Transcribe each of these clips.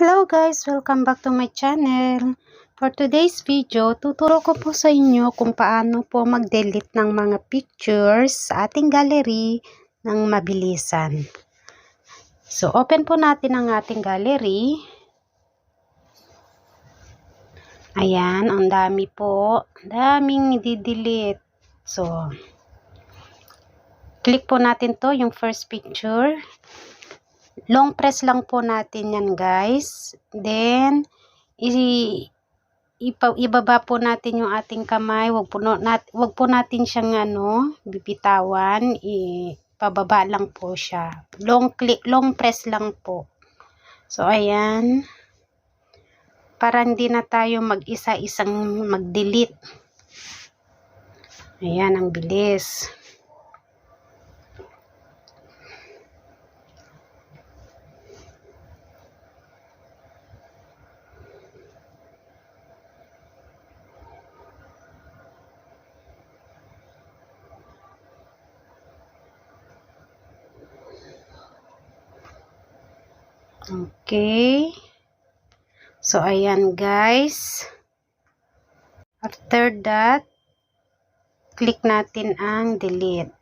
Hello guys! Welcome back to my channel. For today's video, tuturo ko po sa inyo kung paano po mag-delete ng mga pictures sa ating gallery ng mabilisan. So, open po natin ang ating gallery. Ayan, ang dami po. Daming i-delete. So, click po natin to, yung first picture. Long press lang po natin yan guys. Then, ibaba po natin yung ating kamay. Wag po natin siyang bibitawan. Pababa lang po siya. Long press lang po. So, ayan. Para hindi na tayo mag-isa-isang mag-delete. Ayan, ang bilis. Okay. So, ayan guys. After that, click natin ang delete.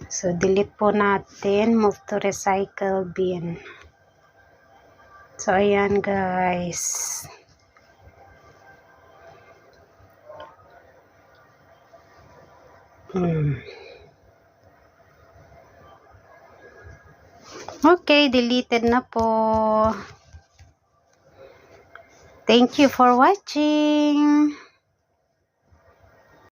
So, delete po natin. Move to recycle bin. So, ayan guys. Okay, deleted na po. Thank you for watching.